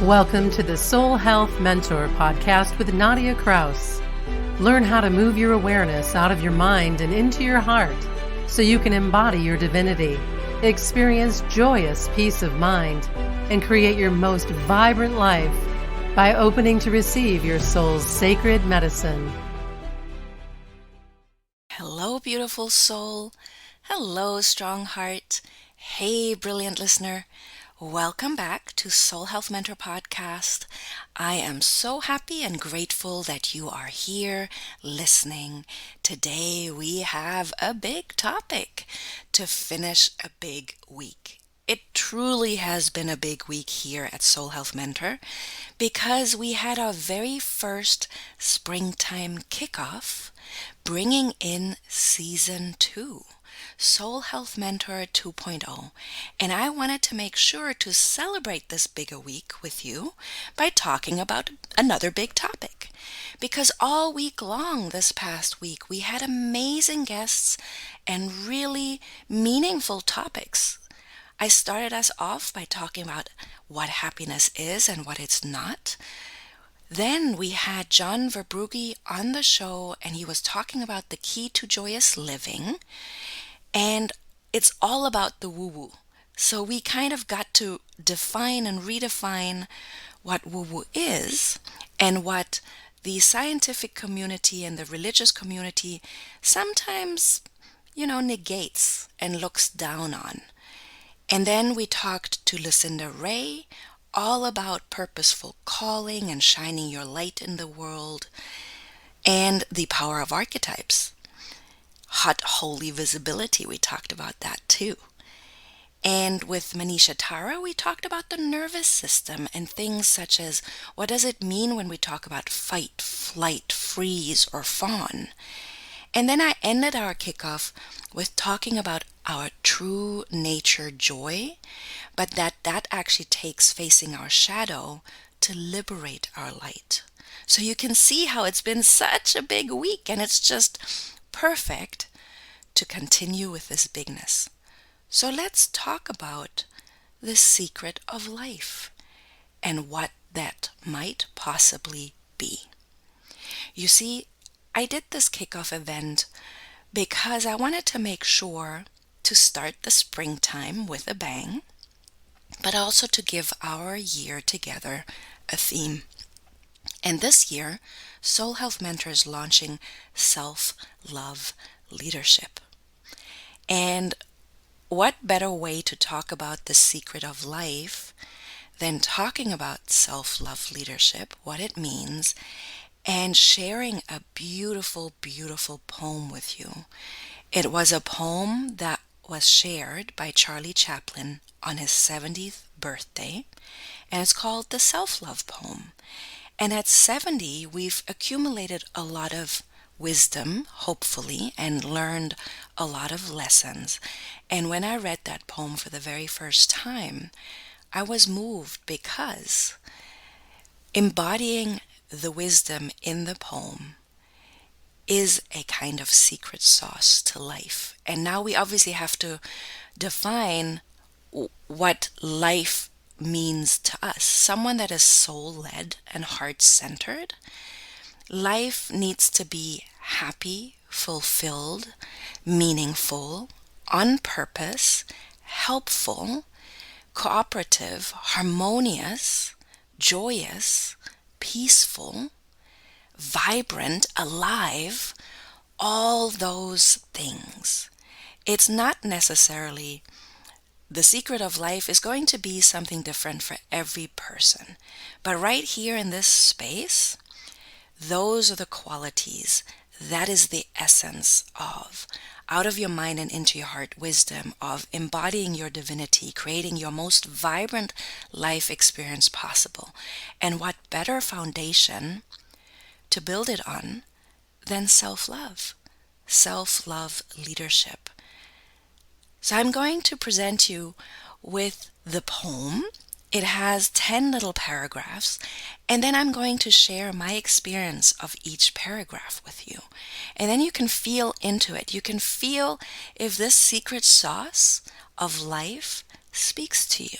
Welcome to the Soul Health Mentor podcast with Nadia Kraus. Learn how to move your awareness out of your mind and into your heart so you can embody your divinity, experience joyous peace of mind, and create your most vibrant life by opening to receive your soul's sacred medicine. Hello, beautiful soul. Hello, strong heart. Hey, brilliant listener. Welcome back to Soul Health Mentor Podcast. I am so happy and grateful that you are here listening. Today we have a big topic to finish a big week. It truly has been a big week here at Soul Health Mentor because we had our very first springtime kickoff, bringing in Season 2. Soul Health Mentor 2.0, and I wanted to make sure to celebrate this bigger week with you by talking about another big topic. Because all week long this past week, we had amazing guests and really meaningful topics. I started us off by talking about what happiness is and what it's not. Then we had John Verbrugge on the show, and he was talking about the key to joyous living. And it's all about the woo-woo. So we kind of got to define and redefine what woo-woo is and what the scientific community and the religious community sometimes, negates and looks down on. And then we talked to Lucinda Ray all about purposeful calling and shining your light in the world and the power of archetypes. Hot holy visibility, we talked about that too. And with Manisha Tara, we talked about the nervous system and things such as what does it mean when we talk about fight, flight, freeze, or fawn. And then I ended our kickoff with talking about our true nature joy, but that actually takes facing our shadow to liberate our light. So you can see how it's been such a big week, and it's just perfect to continue with this bigness. So let's talk about the secret of life and what that might possibly be. You see, I did this kickoff event because I wanted to make sure to start the springtime with a bang, but also to give our year together a theme. And this year, Soul Health Mentor is launching Self-Love Leadership. And what better way to talk about the secret of life than talking about self-love leadership, what it means, and sharing a beautiful, beautiful poem with you. It was a poem that was shared by Charlie Chaplin on his 70th birthday, and it's called the Self-Love Poem. And at 70, we've accumulated a lot of wisdom, hopefully, and learned a lot of lessons. And when I read that poem for the very first time, I was moved because embodying the wisdom in the poem is a kind of secret sauce to life. And now we obviously have to define what life means to us. Someone that is soul-led and heart-centered. Life needs to be happy, fulfilled, meaningful, on purpose, helpful, cooperative, harmonious, joyous, peaceful, vibrant, alive, all those things. It's not necessarily the secret of life is going to be something different for every person. But right here in this space, those are the qualities. That is the essence of out of your mind and into your heart wisdom, of embodying your divinity, creating your most vibrant life experience possible. And what better foundation to build it on than self-love leadership. So I'm going to present you with the poem. It has 10 little paragraphs, and then I'm going to share my experience of each paragraph with you. And then you can feel into it. You can feel if this secret sauce of life speaks to you.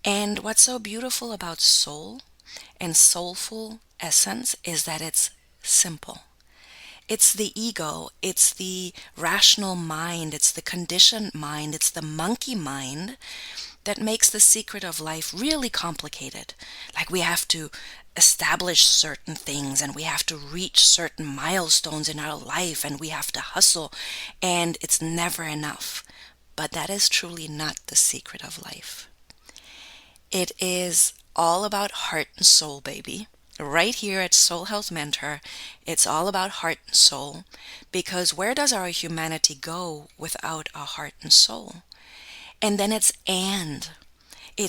And what's so beautiful about soul and soulful essence is that it's simple. It's the ego, it's the rational mind, it's the conditioned mind, it's the monkey mind that makes the secret of life really complicated. Like we have to establish certain things and we have to reach certain milestones in our life and we have to hustle and it's never enough. But that is truly not the secret of life. It is all about heart and soul, baby. Right here at Soul Health Mentor, it's all about heart and soul, because where does our humanity go without a heart and soul? And then it's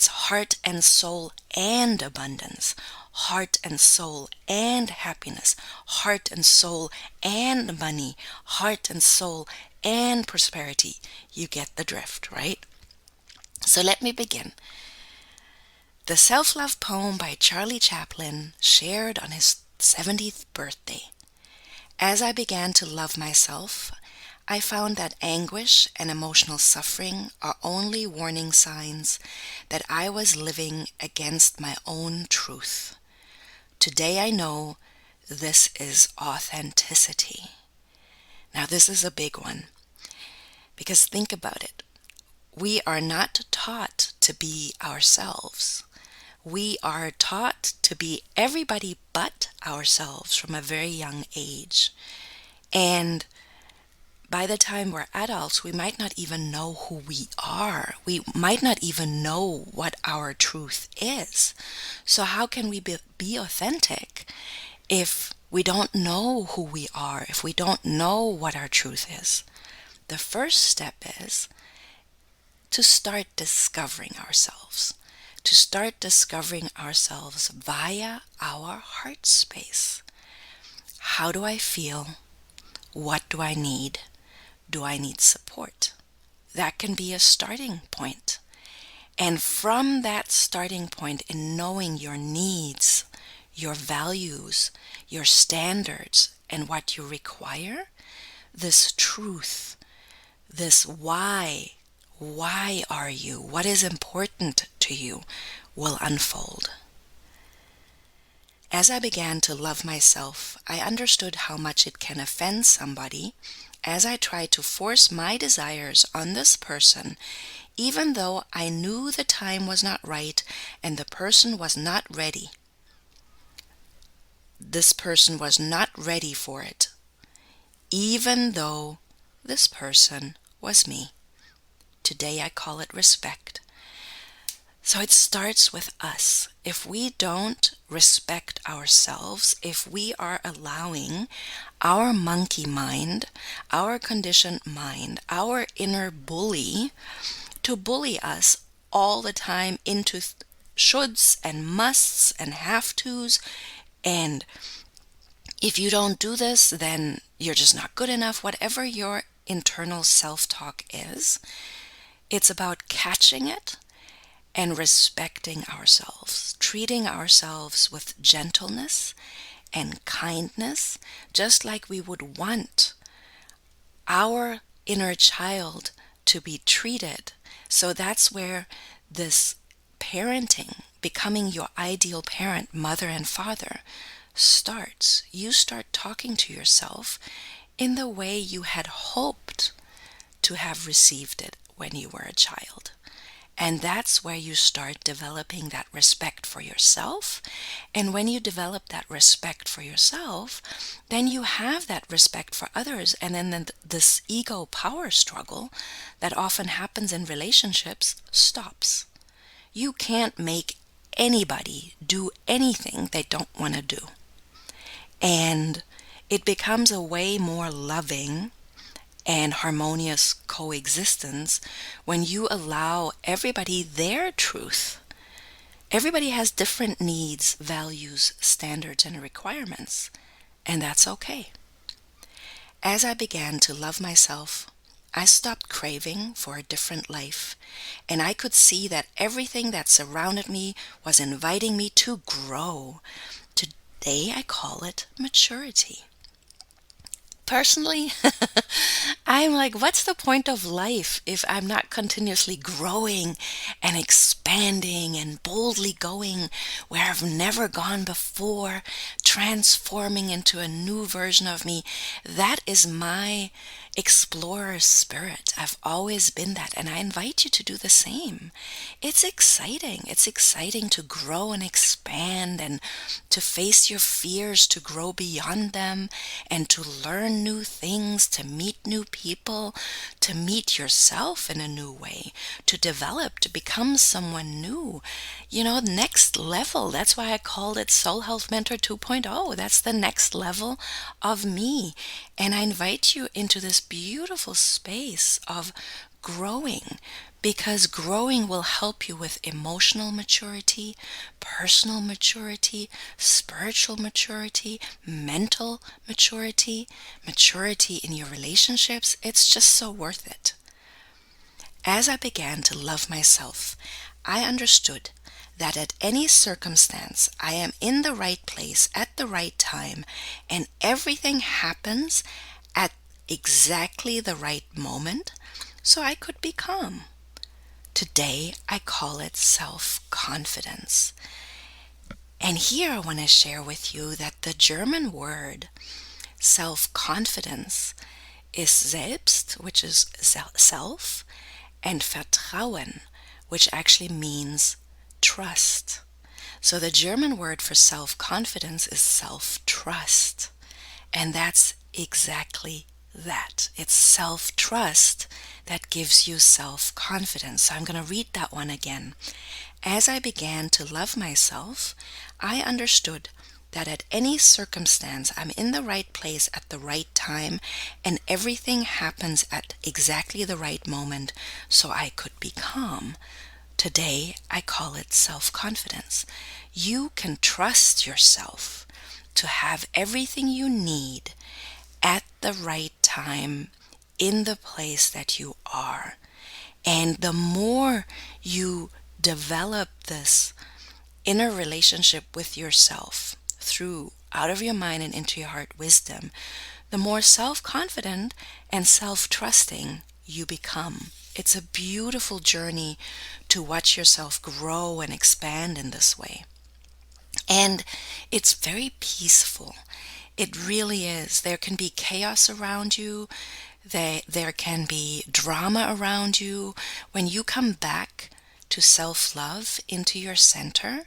heart and soul and abundance, heart and soul and happiness, heart and soul and money, heart and soul and prosperity. You get the drift, right? So let me begin. The self-love poem by Charlie Chaplin, shared on his 70th birthday. As I began to love myself, I found that anguish and emotional suffering are only warning signs that I was living against my own truth. Today I know this is authenticity. Now this is a big one, because think about it. We are not taught to be ourselves. We are taught to be everybody but ourselves from a very young age. And by the time we're adults, we might not even know who we are. We might not even know what our truth is. So how can we be authentic if we don't know who we are, if we don't know what our truth is? The first step is to start discovering ourselves. To start discovering ourselves via our heart space. How do I feel? What do I need? Do I need support? That can be a starting point. And from that starting point in knowing your needs, your values, your standards, and what you require, this truth, this why are you, what is important to you, will unfold. As I began to love myself, I understood how much it can offend somebody as I tried to force my desires on this person, even though I knew the time was not right and the person was not ready. This person was not ready for it, even though this person was me. Today I call it respect. So it starts with us. If we don't respect ourselves, if we are allowing our monkey mind, our conditioned mind, our inner bully to bully us all the time into shoulds and musts and have-tos, and if you don't do this, then you're just not good enough, whatever your internal self-talk is, it's about catching it and respecting ourselves, treating ourselves with gentleness and kindness, just like we would want our inner child to be treated. So that's where this parenting, becoming your ideal parent, mother and father, starts. You start talking to yourself in the way you had hoped to have received it when you were a child. And that's where you start developing that respect for yourself. And when you develop that respect for yourself, then you have that respect for others. And then this ego power struggle that often happens in relationships stops. You can't make anybody do anything they don't want to do. And it becomes a way more loving and harmonious coexistence when you allow everybody their truth. Everybody has different needs, values, standards, and requirements, and that's okay. As I began to love myself, I stopped craving for a different life, and I could see that everything that surrounded me was inviting me to grow. Today I call it maturity. Personally, I'm like, what's the point of life if I'm not continuously growing and expanding and boldly going where I've never gone before, transforming into a new version of me. That is my explorer spirit. I've always been that, and I invite you to do the same. It's exciting. It's exciting to grow and expand and to face your fears, to grow beyond them, and to learn new things, to meet new people, to meet yourself in a new way, to develop, to become someone new. Next level. That's why I called it Soul Health Mentor 2.0. That's the next level of me. And I invite you into this beautiful space of growing, because growing will help you with emotional maturity, personal maturity, spiritual maturity, mental maturity, maturity in your relationships. It's just so worth it. As I began to love myself, I understood that at any circumstance I am in the right place at the right time, and everything happens at exactly the right moment, so I could be calm. Today I call it self-confidence. And here I want to share with you that the German word self-confidence is Selbst, which is self, and Vertrauen, which actually means trust. So the German word for self-confidence is self-trust. And that's exactly that. It's self-trust that gives you self-confidence. So I'm going to read that one again. As I began to love myself, I understood that at any circumstance I'm in the right place at the right time, and everything happens at exactly the right moment, so I could be calm. Today I call it self-confidence. You can trust yourself to have everything you need at the right time in the place that you are. And the more you develop this inner relationship with yourself through out of your mind and into your heart wisdom, the more self-confident and self-trusting you become. It's a beautiful journey to watch yourself grow and expand in this way. And it's very peaceful. It really is. There can be chaos around you. There can be drama around you. When you come back to self-love, into your center,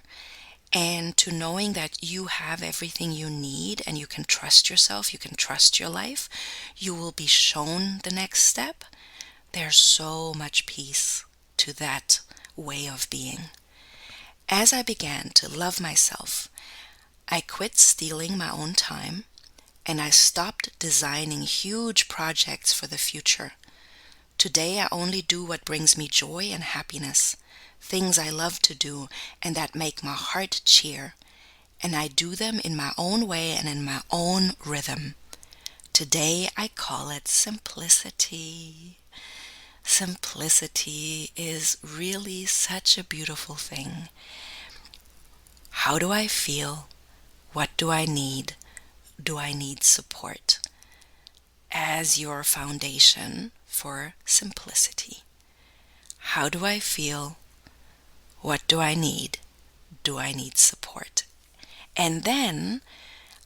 and to knowing that you have everything you need and you can trust yourself, you can trust your life, you will be shown the next step. There's so much peace to that way of being. As I began to love myself, I quit stealing my own time, and I stopped designing huge projects for the future. Today I only do what brings me joy and happiness, things I love to do and that make my heart cheer, and I do them in my own way and in my own rhythm. Today I call it simplicity. Simplicity is really such a beautiful thing. How do I feel? What do I need? Do I need support? As your foundation for simplicity. How do I feel? What do I need? Do I need support? And then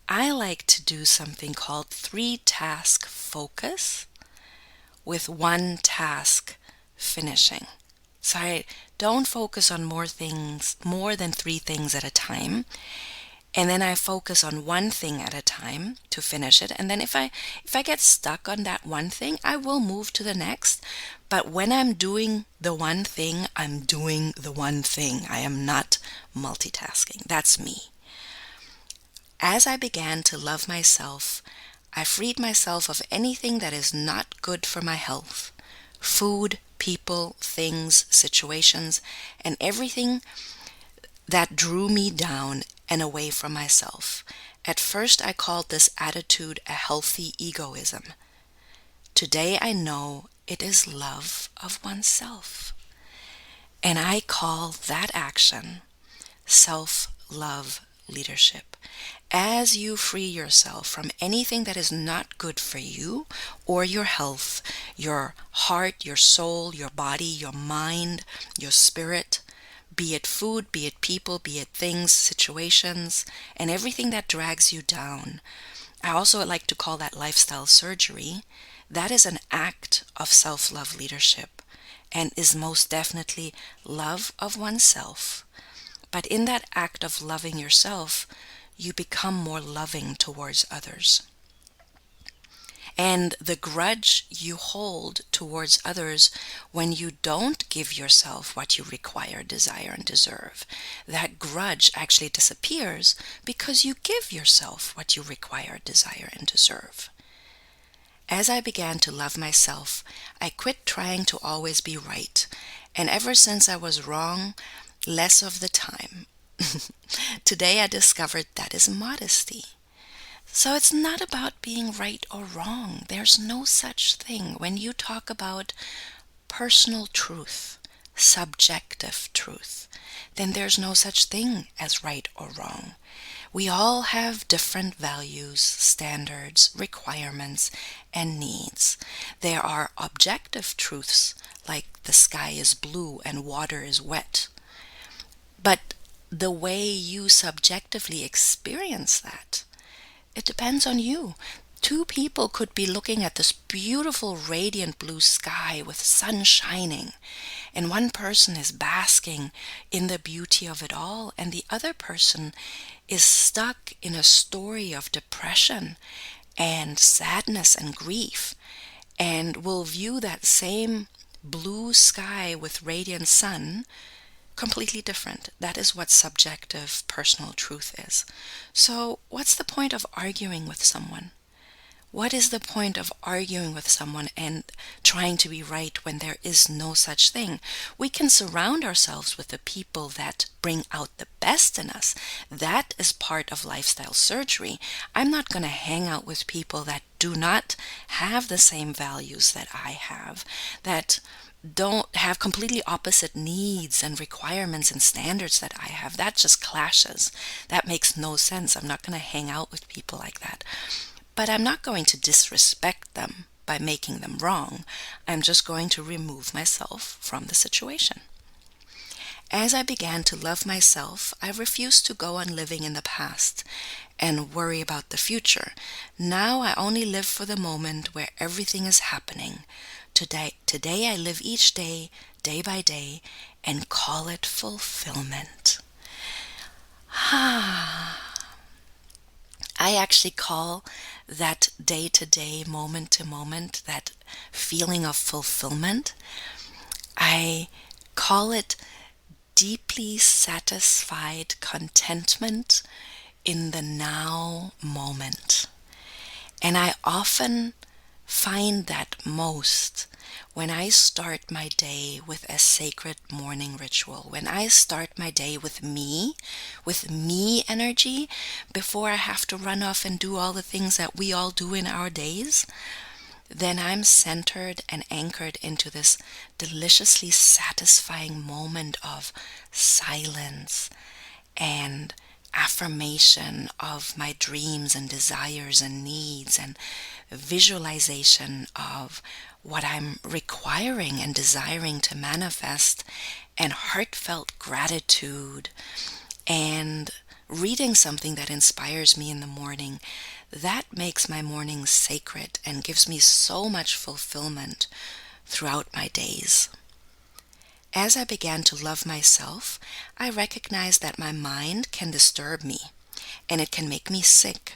I like to do something called 3-task focus with 1 task finishing. So I don't focus on more than 3 things at a time. And then I focus on 1 thing at a time to finish it. And then if I get stuck on that 1 thing, I will move to the next. But when I'm doing the 1 thing, I'm doing the 1 thing. I am not multitasking. That's me. As I began to love myself, I freed myself of anything that is not good for my health. Food, people, things, situations, and everything that drew me down and away from myself. At first I called this attitude a healthy egoism. Today I know it is love of oneself. And I call that action self-love leadership. As you free yourself from anything that is not good for you or your health, your heart, your soul, your body, your mind, your spirit, be it food, be it people, be it things, situations, and everything that drags you down. I also like to call that lifestyle surgery. That is an act of self-love leadership and is most definitely love of oneself. But in that act of loving yourself, you become more loving towards others. And the grudge you hold towards others when you don't give yourself what you require, desire, and deserve, that grudge actually disappears because you give yourself what you require, desire, and deserve. As I began to love myself, I quit trying to always be right. And ever since I was wrong, less of the time. Today I discovered that is modesty. So it's not about being right or wrong. There's no such thing. When you talk about personal truth, subjective truth, then there's no such thing as right or wrong. We all have different values, standards, requirements, and needs. There are objective truths like the sky is blue and water is wet. But the way you subjectively experience that, it depends on you. Two people could be looking at this beautiful, radiant blue sky with sun shining, and one person is basking in the beauty of it all, and the other person is stuck in a story of depression and sadness and grief, and will view that same blue sky with radiant sun completely different. That is what subjective personal truth is. So what's the point of arguing with someone? What is the point of arguing with someone and trying to be right when there is no such thing? We can surround ourselves with the people that bring out the best in us. That is part of lifestyle surgery. I'm not going to hang out with people that do not have the same values that I have, that don't have completely opposite needs and requirements and standards that I have. That just clashes. That makes no sense. I'm not going to hang out with people like that. But I'm not going to disrespect them by making them wrong. I'm just going to remove myself from the situation. As I began to love myself, I refused to go on living in the past and worry about the future. Now I only live for the moment where everything is happening. Today I live each day, day by day, and call it fulfillment. I actually call that day to day, moment to moment, that feeling of fulfillment, I call it deeply satisfied contentment in the now moment. And I often find that most when I start my day with a sacred morning ritual, when I start my day with me energy, before I have to run off and do all the things that we all do in our days, then I'm centered and anchored into this deliciously satisfying moment of silence and affirmation of my dreams and desires and needs, and visualization of what I'm requiring and desiring to manifest, and heartfelt gratitude, and reading something that inspires me in the morning. That makes my mornings sacred and gives me so much fulfillment throughout my days. As I began to love myself, I recognized that my mind can disturb me and it can make me sick.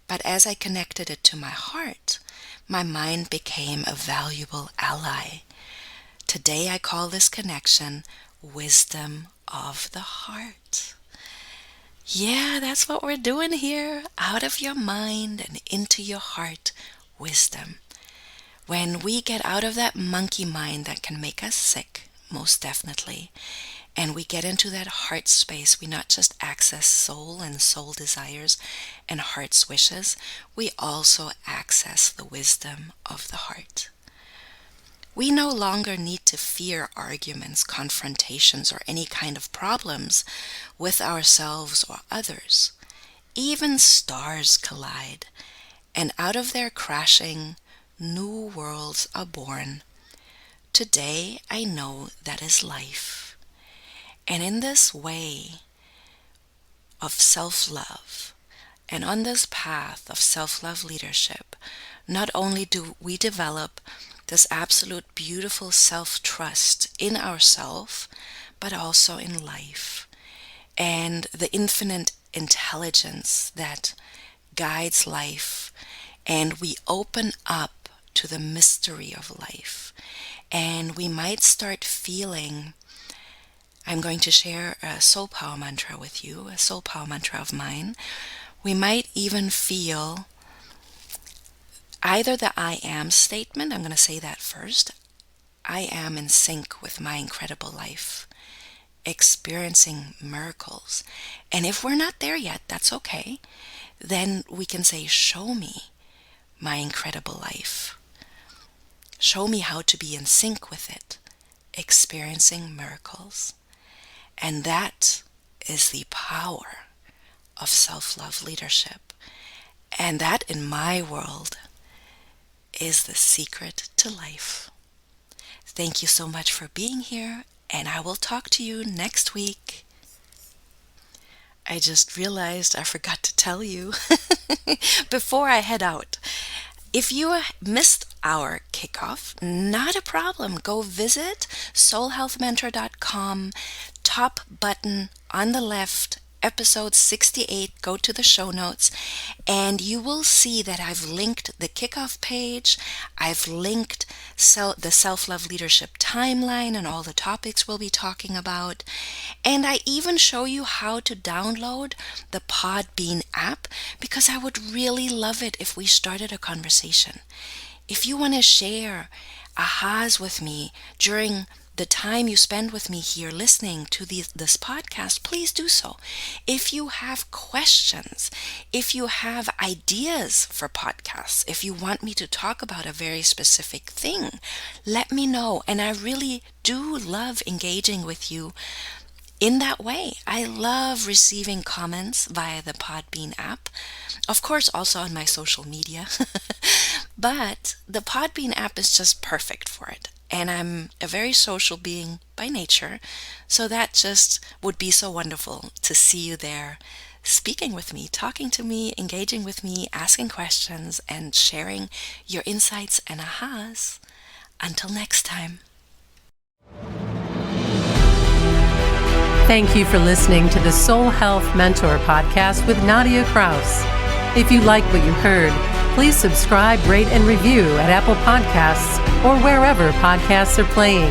But as I connected it to my heart, my mind became a valuable ally. Today I call this connection wisdom of the heart. Yeah, that's what we're doing here. Out of your mind and into your heart, wisdom. When we get out of that monkey mind that can make us sick, most definitely, and we get into that heart space, we not just access soul and soul desires and heart's wishes, we also access the wisdom of the heart. We no longer need to fear arguments, confrontations, or any kind of problems with ourselves or others. Even stars collide, and out of their crashing, new worlds are born. Today I know that is life. And in this way of self-love, and on this path of self-love leadership, not only do we develop this absolute beautiful self-trust in ourselves, but also in life, and the infinite intelligence that guides life, and we open up to the mystery of life, and we might start feeling. I'm going to share a soul power mantra with you, a soul power mantra of mine. We might even feel either the I am statement. I'm going to say that first. I am in sync with my incredible life, experiencing miracles. And if we're not there yet, that's okay. Then we can say, show me my incredible life. Show me how to be in sync with it, experiencing miracles. And that is the power of self-love leadership. And that, in my world, is the secret to life. Thank you so much for being here, and I will talk to you next week. I just realized I forgot to tell you before I head out. If you missed our kickoff, not a problem. Go visit soulhealthmentor.com, top button on the left, episode 68, go to the show notes, and you will see that I've linked the kickoff page. I've linked the self-love leadership timeline and all the topics we'll be talking about. And I even show you how to download the Podbean app, because I would really love it if we started a conversation. If you want to share ahas with me during the time you spend with me here listening to this podcast, please do so. If you have questions, if you have ideas for podcasts, if you want me to talk about a very specific thing, let me know. And I really do love engaging with you in that way. I love receiving comments via the Podbean app. Of course, also on my social media. But the Podbean app is just perfect for it. And I'm a very social being by nature, so that just would be so wonderful to see you there, speaking with me, talking to me, engaging with me, asking questions, and sharing your insights and ahas. Until next time. Thank you for listening to the Soul Health Mentor podcast with Nadia Kraus. If you like what you heard, please subscribe, rate, and review at Apple Podcasts or wherever podcasts are playing.